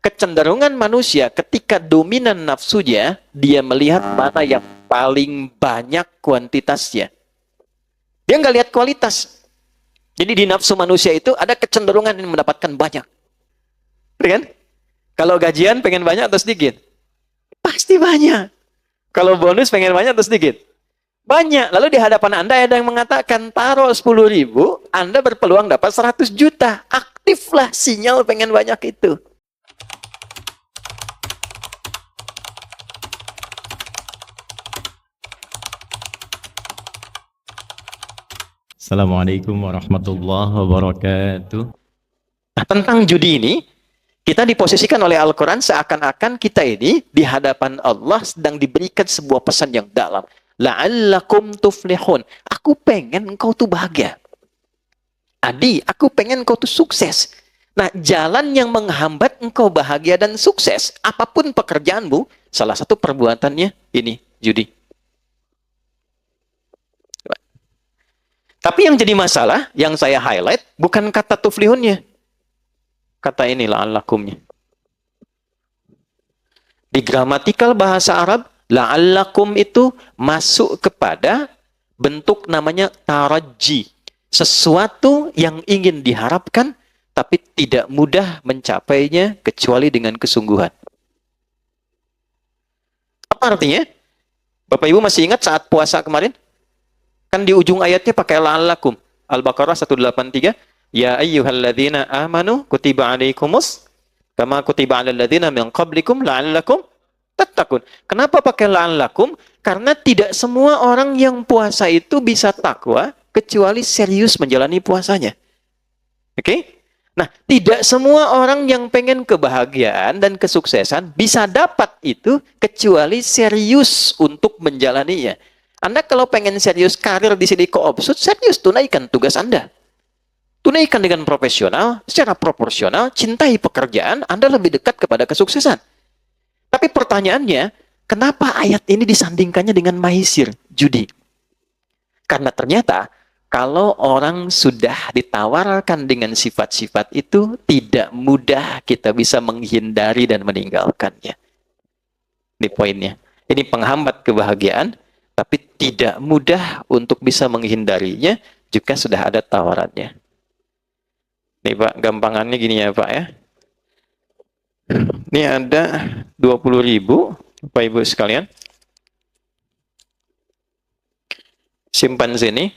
kecenderungan manusia ketika dominan nafsunya, dia melihat mana yang paling banyak kuantitasnya. Dia nggak lihat kualitas. Jadi di nafsu manusia itu ada kecenderungan yang mendapatkan banyak. Kan? Kalau gajian pengen banyak atau sedikit? Pasti banyak. Kalau bonus pengen banyak atau sedikit? Banyak. Lalu di hadapan Anda ada yang mengatakan, taruh 10.000, Anda berpeluang dapat 100 juta. Aktiflah sinyal pengen banyak itu. Assalamualaikum warahmatullahi wabarakatuh. Nah, tentang judi ini, kita diposisikan oleh Al-Quran seakan-akan kita ini di hadapan Allah sedang diberikan sebuah pesan yang dalam. La'allakum tuflihun. Aku pengen engkau tuh bahagia. Adi, aku pengen engkau tuh sukses. Nah, jalan yang menghambat engkau bahagia dan sukses, apapun pekerjaanmu, salah satu perbuatannya ini, judi. Tapi yang jadi masalah, yang saya highlight, bukan kata tuflihunnya. Kata ini la'allakumnya. Di gramatikal bahasa Arab, la'allakum itu masuk kepada bentuk namanya taraji. Sesuatu yang ingin diharapkan, tapi tidak mudah mencapainya kecuali dengan kesungguhan. Apa artinya? Bapak Ibu masih ingat saat puasa kemarin? Kan di ujung ayatnya pakai la'allakum. Al-Baqarah 183. Ya ayyuhalladzina amanu kutiba alaikumus kama kutiba alal ladzina min qablikum la'allakum tattaqun. Kenapa pakai la'allakum? Karena tidak semua orang yang puasa itu bisa takwa kecuali serius menjalani puasanya. Oke? Nah, tidak semua orang yang pengen kebahagiaan dan kesuksesan bisa dapat itu kecuali serius untuk menjalaninya. Anda kalau pengen serius karir di Siliko Opsud, serius tunaikan tugas Anda. Tunaikan dengan profesional, secara proporsional, cintai pekerjaan, Anda lebih dekat kepada kesuksesan. Tapi pertanyaannya, kenapa ayat ini disandingkannya dengan maisir, judi? Karena ternyata, kalau orang sudah ditawarkan dengan sifat-sifat itu, tidak mudah kita bisa menghindari dan meninggalkannya. Ini poinnya. Ini penghambat kebahagiaan, tapi tidak mudah untuk bisa menghindarinya jika sudah ada tawarannya. Nih Pak, gampangannya gini ya Pak ya. Ini ada 20.000, Bapak Ibu sekalian. Simpan sini,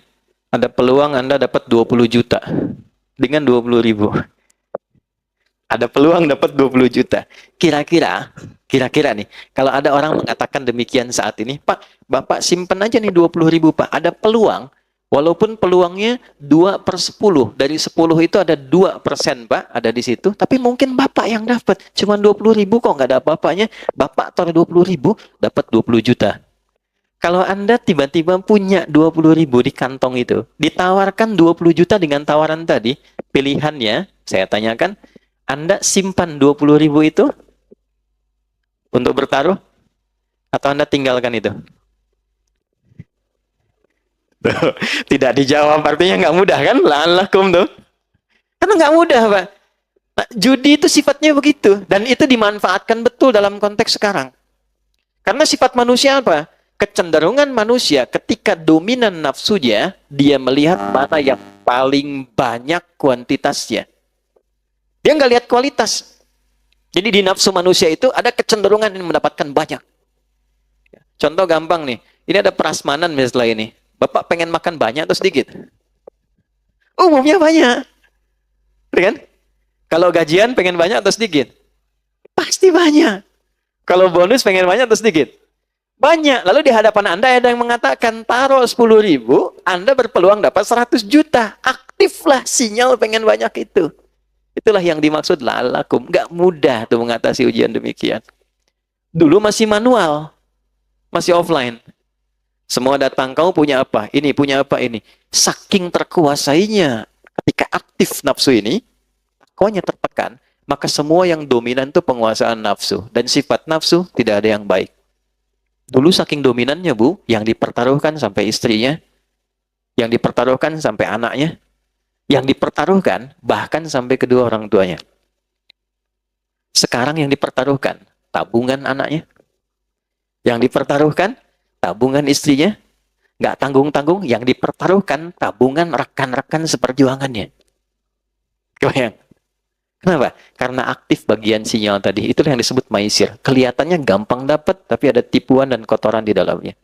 ada peluang Anda dapat 20 juta dengan 20.000. Ada peluang dapat 20 juta. Kira-kira nih, kalau ada orang mengatakan demikian saat ini, Pak, Bapak simpen aja nih 20.000 Pak. Ada peluang, walaupun peluangnya 2/10. Dari 10 itu ada 2% Pak, ada di situ. Tapi mungkin Bapak yang dapat. Cuma 20.000 kok nggak ada apa-apanya. Bapak taruh 20.000, dapat 20 juta. Kalau Anda tiba-tiba punya 20.000 di kantong itu, ditawarkan 20 juta dengan tawaran tadi, pilihannya, saya tanyakan, Anda simpan 20.000 itu untuk bertaruh? Atau Anda tinggalkan itu? Tidak dijawab, artinya nggak mudah kan? La'allakum tuh. Karena nggak mudah, Pak. Nah, judi itu sifatnya begitu. Dan itu dimanfaatkan betul dalam konteks sekarang. Karena sifat manusia apa? Kecenderungan manusia ketika dominan nafsunya, dia melihat mana yang paling banyak kuantitasnya. Dia nggak lihat kualitas. Jadi di nafsu manusia itu ada kecenderungan yang mendapatkan banyak. Contoh gampang nih. Ini ada prasmanan misalnya ini. Bapak pengen makan banyak atau sedikit? Umumnya banyak. Kan? Kalau gajian pengen banyak atau sedikit? Pasti banyak. Kalau bonus pengen banyak atau sedikit? Banyak. Lalu di hadapan Anda ada yang mengatakan, taruh 10.000, Anda berpeluang dapat 100 juta. Aktiflah sinyal pengen banyak itu. Itulah yang dimaksud la'allakum. Nggak mudah tuh mengatasi ujian demikian. Dulu masih manual. Masih offline. Semua datang, kamu punya apa? Ini, punya apa? Ini. Saking terkuasainya ketika aktif nafsu ini, takwanya tertekan, maka semua yang dominan itu penguasaan nafsu. Dan sifat nafsu tidak ada yang baik. Dulu saking dominannya Bu, yang dipertaruhkan sampai istrinya, yang dipertaruhkan sampai anaknya, yang dipertaruhkan bahkan sampai kedua orang tuanya. Sekarang yang dipertaruhkan tabungan anaknya, yang dipertaruhkan tabungan istrinya, nggak tanggung-tanggung, yang dipertaruhkan tabungan rekan-rekan seperjuangannya. Kebayang? Kenapa? Karena aktif bagian sinyal tadi. Itulah yang disebut maisir. Kelihatannya gampang dapat, tapi ada tipuan dan kotoran di dalamnya.